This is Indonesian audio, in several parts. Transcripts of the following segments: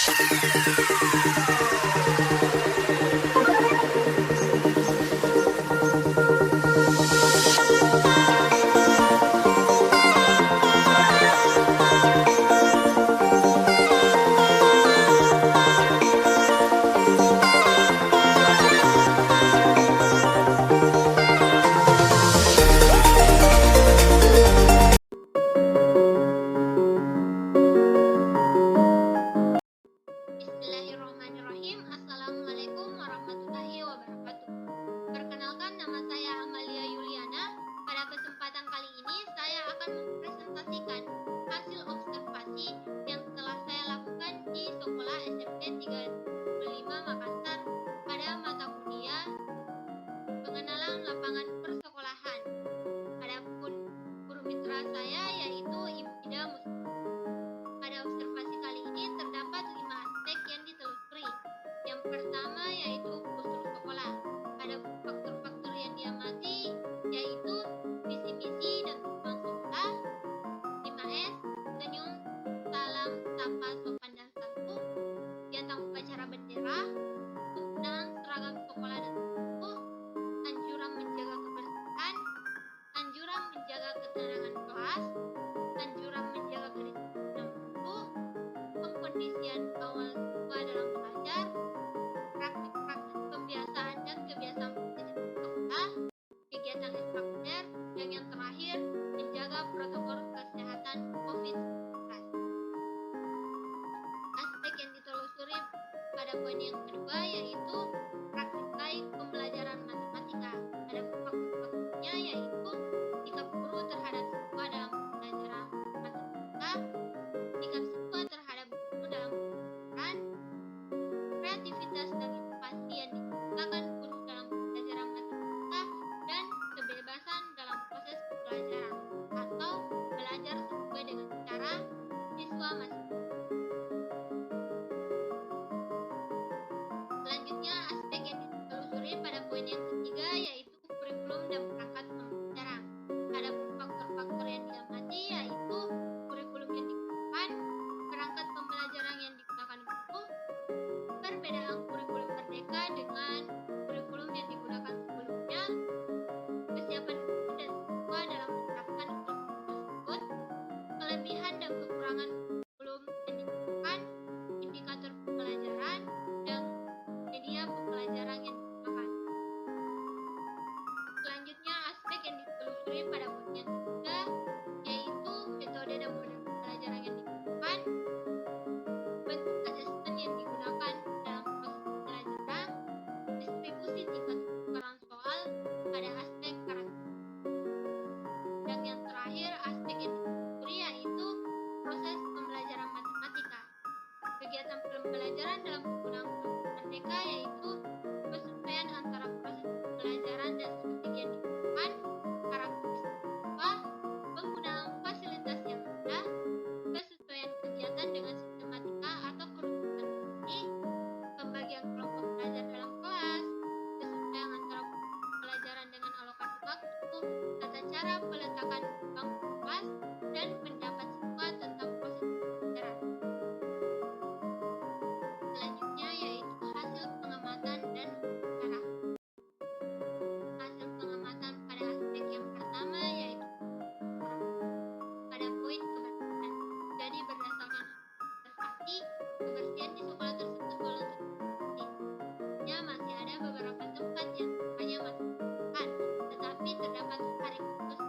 Bismillahirrahmanirrahim. Assalamualaikum warahmatullahi wabarakatuh. Perkenalkan, nama saya Amalia Yuliana. Pada kesempatan kali ini saya akan mempresentasikan hasil observasi yang telah saya lakukan di sekolah SMP 35 Makassar pada mata kuliah pengenalan lapangan persekolahan. Adapun guru mitra saya yaitu Ibu Ida Muslim. Pada observasi kali ini terdapat 5 aspek yang ditelusuri. Yang pertama yaitu kultur sekolah. Ada faktor-faktor yang diamati yaitu visi misi dan tujuan sekolah, 5S, senyum, salam, sapa, sopan dan santun, kegiatan upacara bendera, penggunaan seragam sekolah dan buku, anjuran menjaga kebersihan, anjuran menjaga ketenangan kelas, anjuran menjaga kedisiplinan guru, pengkondisian awal siswa dalam belajar, praktik-praktik pembiasaan dan kebiasaan belajar di sekolah, kegiatan ekstrakurikuler, dan yang terakhir menjaga protokol kesehatan COVID-19. Aspek yang ditelusuri pada poin yang kedua yaitu praktik baik pembelajaran matematika. Ada faktor-faktornya yaitu sikap guru terhadap siswa dalam pembelajaran matematika, sikap siswa terhadap guru dalam pembelajaran, kreativitas dan inovasi yang diciptakan guru dalam pembelajaran matematika, dan kebebasan dalam proses pembelajaran atau belajar sesuai dengan cara siswa masing-masing. Selanjutnya, aspek yang ditelusuri pada poin yang ketiga yaitu kurikulum dan perangkat pembelajaran. Ada faktor-faktor yang diamati yaitu kurikulum yang digunakan, perangkat pembelajaran yang digunakan guru, perbedaan kurikulum merdeka dengan kurikulum yang digunakan sebelumnya, kesiapan guru dan siswa dalam menerapkan kurikulum tersebut, kelebihan dan kekurangan kurikulum yang digunakan, indikator pembelajaran, dan media pembelajaran yang digunakan. Selanjutnya, aspek yang ditelusuri pada poin yang ketiga yaitu metode dan model pembelajaran yang digunakan, bentuk asesmen yang digunakan dalam proses pembelajaran, distribusi tingkat kesukaran soal pada aspek karakter. Dan yang terakhir, aspek yang ditelusuri yaitu proses pembelajaran matematika. Kegiatan pembelajaran dalam penggunaan kurikulum merdeka yaitu kesesuaian antara proses pembelajaran dan strategi yang digunakan, karakteristik siswa, penggunaan fasilitas yang ada, kesesuaian kegiatan dengan sistematika atau kurikulum tersendiri, pembagian kelompok belajar dalam kelas, kesesuaian antara pembelajaran dengan alokasi waktu, tata cara peletakan bangku kelas, dan pendapat siswa tentang proses pembelajaran. Selanjutnya yaitu hasil pengamatan dan wawancara. Hasil pengamatan pada aspek yang pertama yaitu pada poin kebersihan. Jadi berdasarkan observasi, kebersihan di sekolah tersebut belum tentu bersih. Ya, masih ada beberapa tempat yang tampaknya masih bersih, tetapi terdapat hari khusus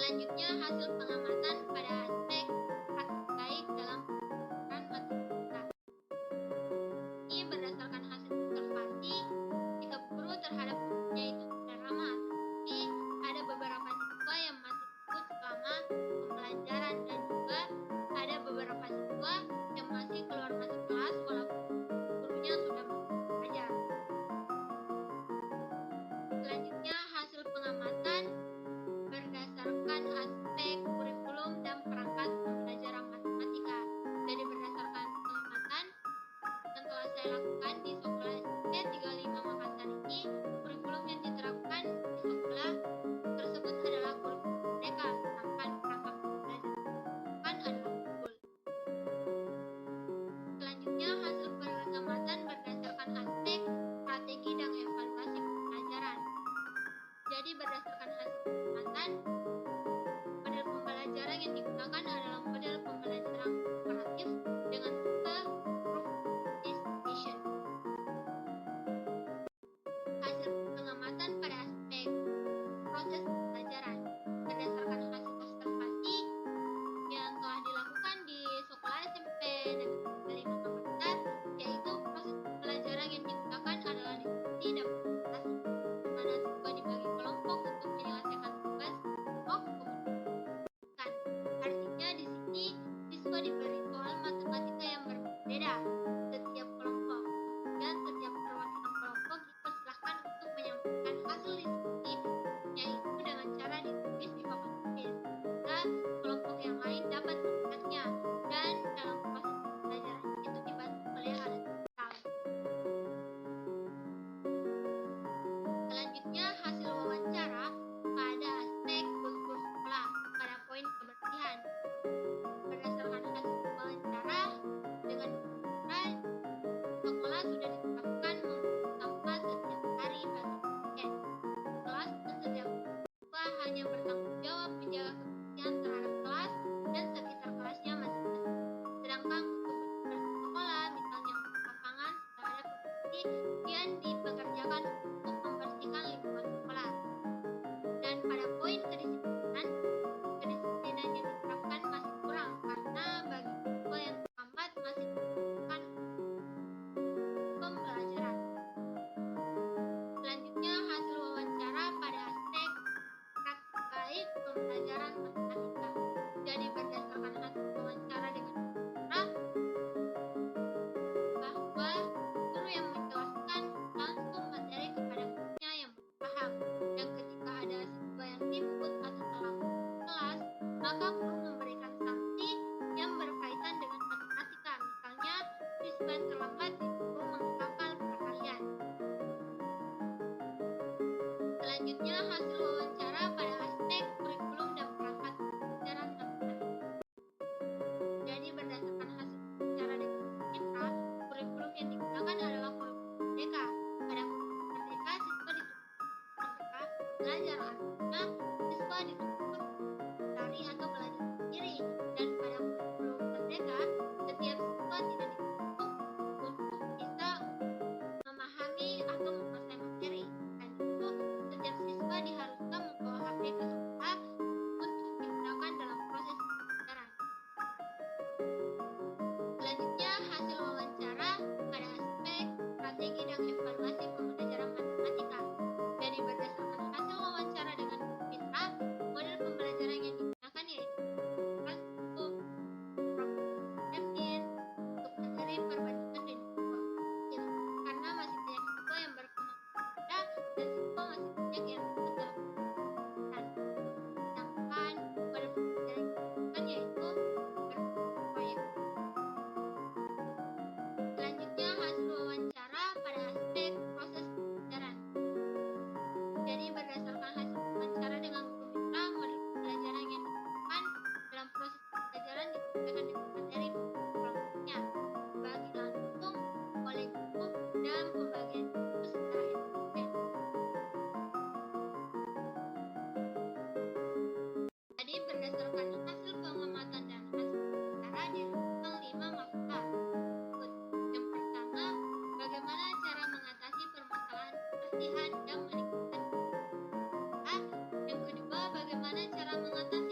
Selanjutnya, hasil pengamatan pada aspek praktik baik dalam pembelajaran matematika. Ini berdasarkan hasil observasi, sikap guru terhadap muridnya itu sudah ramah, tetapi ada beberapa siswa yang masih ikut selama pembelajaran dan juga ada beberapa siswa yang masih keluar masuk kelas walaupun gurunya sudah mengajar. Selanjutnya, hasil pengamatan berdasarkan aspek kurikulum dan perangkat pembelajaran matematika. Jadi berdasarkan pengamatan yang telah saya lakukan di sekolah SMP 35 Makassar ini, kurikulum yang diterapkan di sekolah tersebut adalah kurikulum merdeka, sedangkan perangkat pembelajaran adalah unggul. Selanjutnya, hasil pengamatan berdasarkan aspek strategi dan evaluasi pembelajaran. Jadi berdasarkan hasil pengamatan, model pembelajaran yang digunakan adalah model pembelajaran kooperatif dengan tipe group discussion. Hasil pengamatan pada aspek proses pembelajaran berdasarkan hasil observasi yang telah dilakukan di sekolah SMP Negeri 5 Makassar, yaitu proses pembelajaran yang digunakan adalah diskusi dan presentasi, di mana siswa dibagi kelompok untuk menyelesaikan tugas kelompok komunikasikan. Artinya di sini siswa diberi soal matematika yang berbeda setiap kelompok. Kemudian setiap perwakilan kelompok dipersilahkan untuk menyampaikan hasil diskusi, yaitu dengan cara ditulis di papan tulis, sehingga kelompok yang lain dapat melihatnya. Dan dalam proses pembelajaran itu dibantu oleh alat digital. Selanjutnya, hasil wawancara pada aspek kultur sekolah pada poin kebersihan. Berdasarkan hasil wawancara dengan beberapa sekolah sudah diterapkan membuang sampah setiap hari bagi pasien. Kelas dan setiap siswa hanya bertanggung jawab menjaga kebersihan terhadap kelas dan sekitar kelasnya masing-masing. Sedangkan untuk bersih sekolah, misalnya untuk lapangan, sudah ada pembersih yang dipekerjakan untuk membersihkan lingkungan sekolah. Dan pada poin kedisiplinan yang diterapkan masih kurang karena bagi siswa yang terlambat masih dibutuhkan pembelajaran. Selanjutnya, hasil wawancara pada aspek praktik baik pembelajaran matematika. Jadi berdasarkan hasil wawancara dengan guru bahwa guru yang menjelaskan langsung materi kepada muridnya yang belum paham, dan ketika ada siswa yang ribut atau telat kelas, maka guru memberikan sanksi yang berkaitan dengan matematika. Misalnya, siswa yang terlambat disuruh menghafal perkalian. Selanjutnya, hasil wawancara pada aspek kurikulum dan perangkat pembelajaran matematika. Jadi berdasarkan hasil wawancara dengan mitra, kurikulum yang digunakan adalah kurikulum merdeka. Pada kurikulum merdeka, siswa dituntut merdeka belajar, artinya siswa dituntut mencari atau belajar sendiri. Dan pada kurikulum merdeka, setiap siswa tidak dituntut untuk bisa memahami atau menguasai materi. Dan itu setiap siswa diharuskan membawa HP ke sekolah untuk digunakan dalam proses pembelajaran. Selanjutnya, hasil wawancara pada aspek strategi dan evaluasi pembelajaran matematika. Jadi berdasarkan hasil wawancara dengan mitra, model pembelajaran yang digunakan yaitu untuk problem untuk materi perbandingan dan juga kognitif. Karena masih banyak siswa yang berkemampuan berbeda dan siswa masih banyak yang ikut dalam pembelajaran. Sedangkan model pembelajaran yang digunakan yaitu berproyek. Selanjutnya, hasil wawancara pada aspek proses pembelajaran. Jadi berdasarkan hasil wawancara dengan guru mitra, model pembelajaran yang digunakan dalam proses pembelajaran disesuaikan dengan materi kelompoknya, dibagi langsung oleh guru dan pembagian itu secara heterogen. Jadi berdasarkan hasil pengamatan dan hasil wawancara di Rentang 5 Makassar. Yang pertama, bagaimana cara mengatasi permasalahan kebersihan dan meningkatkan. Yang kedua, bagaimana cara mengatasi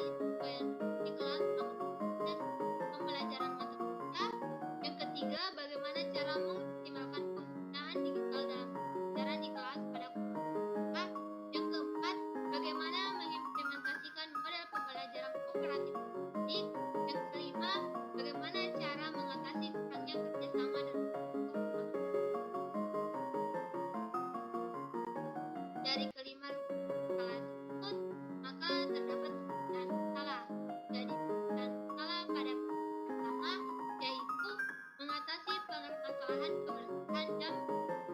perubahan kebersihan dan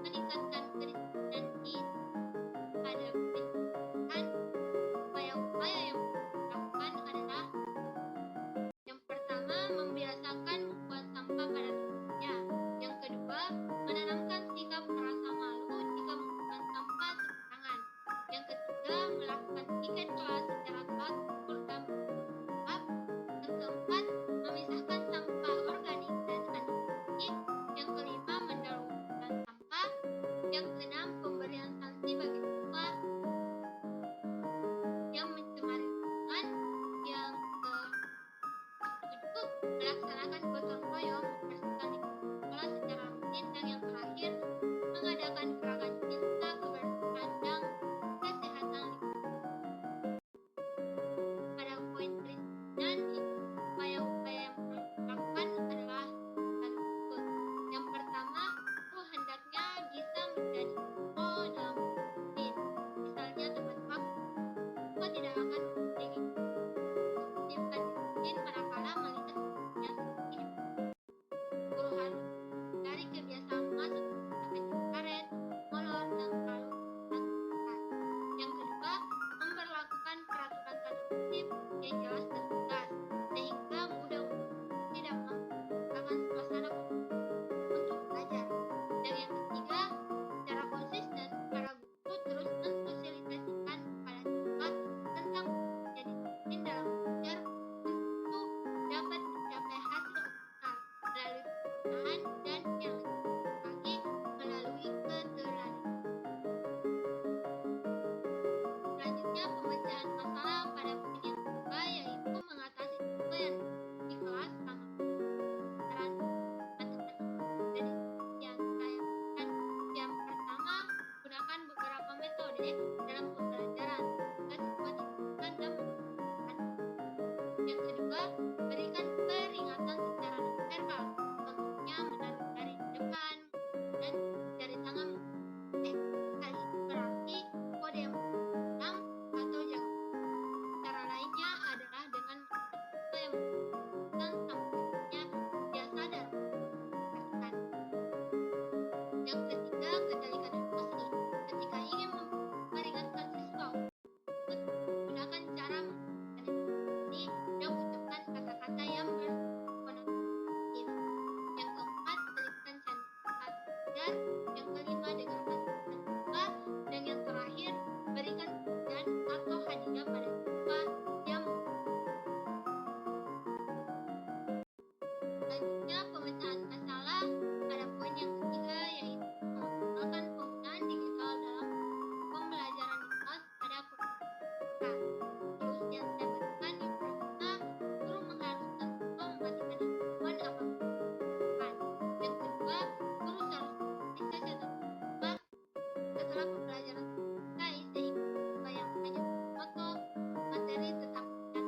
meningkatkan kedisiplinan di pada pencegahan. Upaya-upaya yang dilakukan adalah yang pertama, membiasakan membuang sampah pada tempatnya. Yang kedua, menanamkan sikap merasa malu jika membuang sampah sembarangan. Yang ketiga, melakukan piket kelas secara teratur dan bertahap. Yang keempat, memisahkan sampah organik dan anorganik. Yang kelima, mendaur ulang sampah. Yang keenam, pemberian sanksi bagi siswa yang mencemari lingkungan. Yang ketujuh, melaksanakan gotong royong membersihkan lingkungan sekolah secara rutin. Dan yang terakhir, mengadakan gerakan cinta kebersihan dan kesehatan lingkungan. Pada poin perizinan, upaya-upaya yang perlu dilakukan adalah berikut. Yang pertama, itu hendaknya bisa menjadi contoh dalam rutin. Misalnya tepat waktu. Siswa tidak akan memiliki disiplin manakala melihat temannya tidak. Guru harus dari kebiasaan masuk menggunakan karet, molor, dan selalu melakukan. Yang kedua, memberlakukan peraturan tata tertib yang jelas dan tegas, sehingga mudah untuk tidak menciptakan suasana untuk belajar. Dan yang ketiga, secara konsisten para guru terus mensosialisasikan kepada siswa tentang menjadi disiplin dalam belajar untuk dapat mencapai hasil optimal melalui penggunaan dan yang lebih lagi melalui keteladanan. Selanjutnya, pemecahan masalah pada poin yang kedua, yaitu mengatasi siswa yang di kelas selama pelajaran matematika. Jadi yang saya berikan, yang pertama, gunakan beberapa metode dalam pembelajaran agar siswa disiplin dan mengerjakan. Yang kedua, berikan peringatan secara non-verbal, contohnya menarik jari di depan dan jari tangan hal ini berarti kode yang diam atau jangan. Cara lainnya adalah dengan mengajak siswa yang membutuhkan sampai dia sadar memperhatikan. Yang ketiga, kendalikan emosi. Ketika ingin memperingatkan siswa gunakan cara mengendalikan emosi dan ucapkan kata-kata yang berkonotasi positif. Yang keempat, selipkan candaan saat belajar. Yang kelima, dengarkan cerita siswa. Dan yang terakhir, berikan pujian atau hadiah pada siswa yang selanjutnya, pemecahan masalah pada poin yang ketiga, yaitu mengoptimalkan penggunaan digital dalam pembelajaran di kelas pada pembelajaran. Solusi yang saya berikan, yang pertama, guru mengharuskan siswa mematikan handphone apabila membutuhkan. Yang kedua, guru seharusnya memeriksa catatan siswa setelah pembelajaran selesai, sehingga siswa yang hanya memfoto materi tetap tercatat.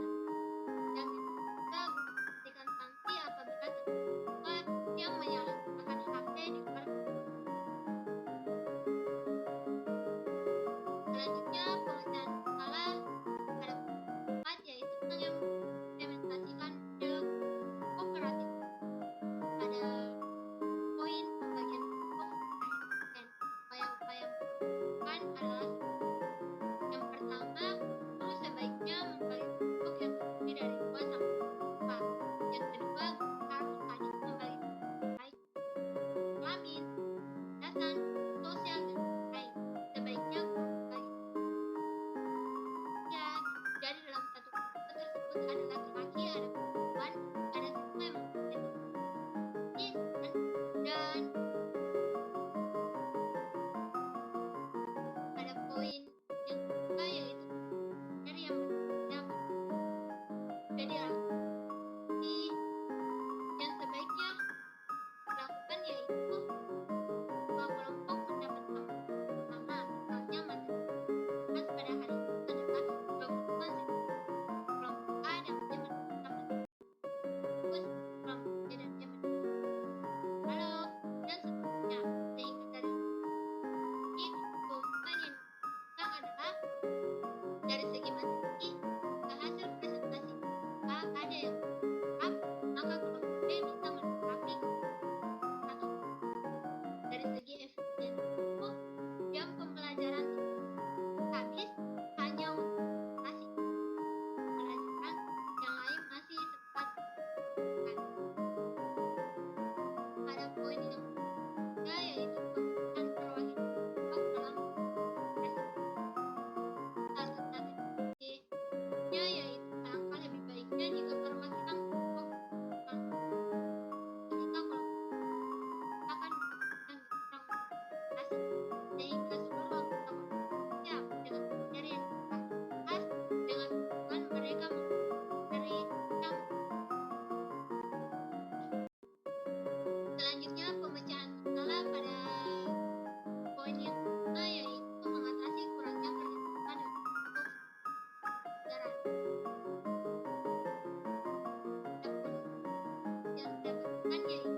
Dan yang ketiga, guru memberikan sanksi apabila terdapat siswa yang menyalahgunakan HP di luar kelas. Selanjutnya, pemecahan masalah pada poin keempat, yaitu mengimplementasikan model kooperatif. Pada poin pembagian kelompok dan upaya-upaya yang dilakukan adalah yang pertama, guru sebaiknya membagi kelompok yang terdiri dari 2 sampai 4 siswa. Yang kedua, guru harus hadir membagi baik kelamin, kesehatan, sosial, dan lain. Sebaiknya guru membagi ya, jadi dalam satu kelompok tersebut ada laki-laki, ada perempuan, ada siswa yang memiliki dan pada poin yang kedua, yaitu dari yang berbeda. Jadi yang sebaiknya dilakukan yaitu dua kelompok mendapat sama, misalnya materi mas pada hari itu adalah pengetahuan kelompok A dan B mendapatkan materi bagus, kelompok B dan C mendapatkan dialog, dan Poin yang ketiga yaitu pemecahan perwakilan dalam proses. Salah satu alternatifnya yaitu alangkah lebih baiknya jika perwakilan kelompok ketika kelompok akan menggunakan asik sehingga seluruh anggota kelompok siap dengan materi yang dibahas dengan tujuan mereka memberi yang selanjutnya pemecahan masalah pada poin yang kelima yaitu mengatasi kurangnya kerjasama dengan kelompok negara. Yang saya berikan yaitu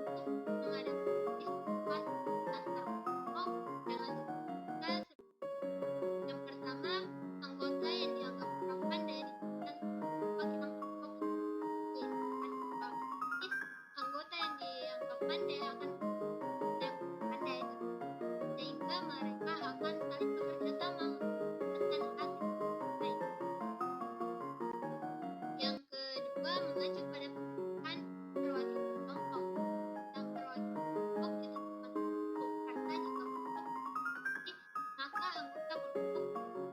mengadakan diskusi antar kelompok dengan cara yang pertama, anggota yang dianggap kurang pandai dan perwakilan kelompok anggota yang dianggap pandai akan pandai sehingga mereka akan saling bekerja sama mendapatkan hasil baik. Yang kedua, mengacu pada pemilihan perwakilan kelompok. Yang perwakilan kelompok ditentukan karena jika kelompok maka anggota kelompok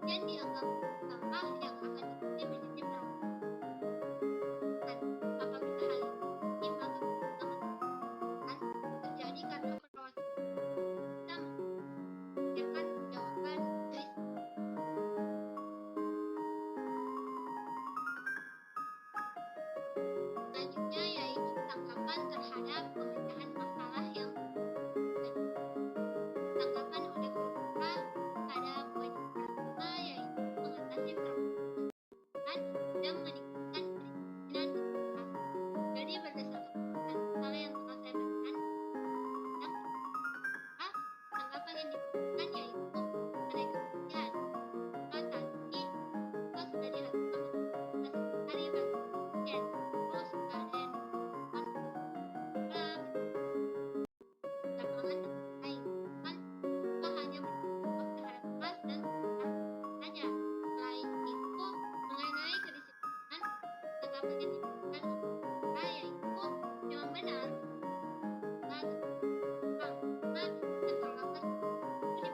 yang dianggap sama yang akan dipilih menjadi perwakilan. Apabila hal ini maka kesamaan terjadi karena perwakilan bisa menyediakan jawaban tulis. Selanjutnya yaitu tanggapan terhadap pemecahan masalah yang tanggapan oleh guru kita pada poin yang pertama yaitu mengatasi permasalahan dan meningkatkan kedisiplinan di sekolah. Jadi berdasarkan masalah yang telah saya berikan, yang kedua, tanggapan yang diberikan yaitu mengenai kebersihan. Tadi kita sudah dilakukan hari bagi pasien, terus sudah ada yang dilakukan lapangan dan lain kan kita hanya bertanggung terhadap kelas dan sekitar saja. Selain itu mengenai kedisiplinan tanggapan yang diberikan kita yaitu memang benar karena dan tanggapan itu diberikan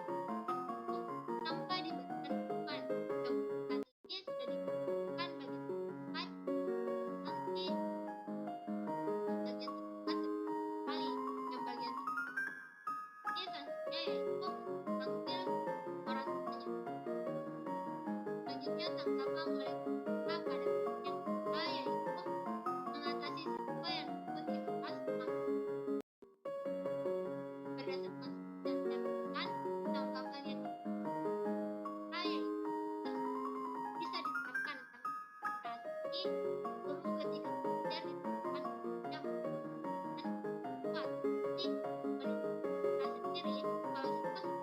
tanpa diberikan hukuman. Namun saat ini sudah diberikan bagi teman nanti bagian terdekat kali yang bagian ini sanksinya yaitu panggil orang tuanya. Selanjutnya tanggapan oleh kita pada poin yang kedua yaitu mengatasi siswa yang ikut di kelas berdasarkan yang saya berikan tanggapan yang kita yaitu bisa diterapkan karena berarti guru ketika belajar diterapkan tidak dan kuat. Jadi menurut kita sendiri kalau siswa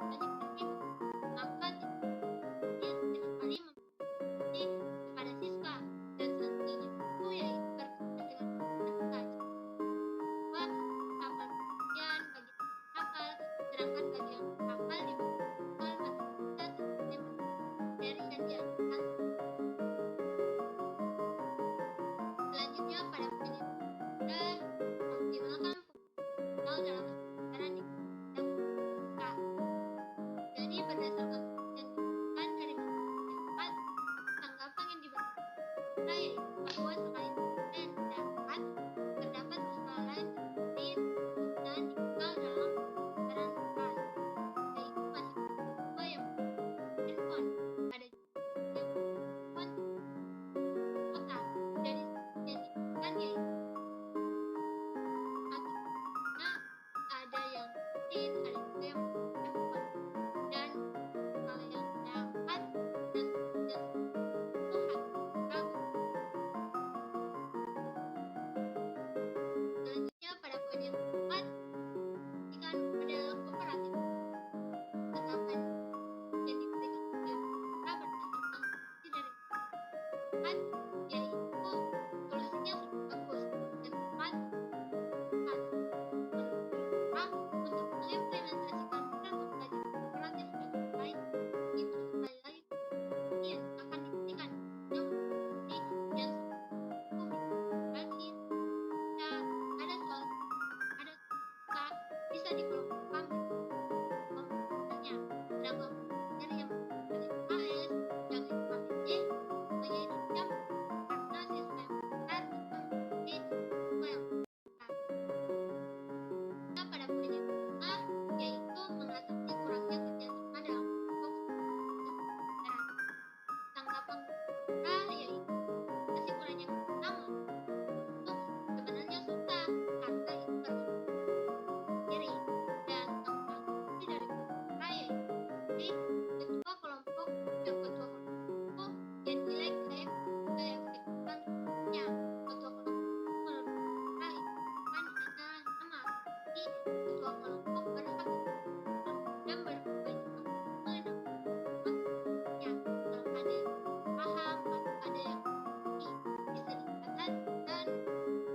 bisa dikelompokkan kelompoknya. Ada kelompok belajar yang menggunakan AS, yang SKBD, semuanya itu diam karena siswa yang pintar itu menjadi siswa yang pintar. Nah, pada poin yang kedua, yaitu mengatasi kurangnya kerjasama dalam kelompok pembelajaran. Tanggapan kita yaitu mengatasi kurangnya kerjasama itu sebenarnya susah karena itu harus sendiri, dan solusi dari kita yaitu jadi ketua kelompok yang ketua kelompok itu yang nilai keefektifan kelompoknya. Ketua kelompok itu menurut kita lingkungan hanya sama, jadi ketua kelompok berhak dan berkewajiban mendampingi kelompoknya. Kalau ada yang paham atau ada yang mengerti, bisa dicatat dan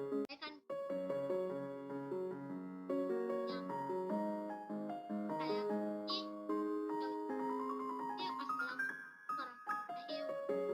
sampaikan yang saya ini. Assalamualaikum warahmatullahi wabarakatuh.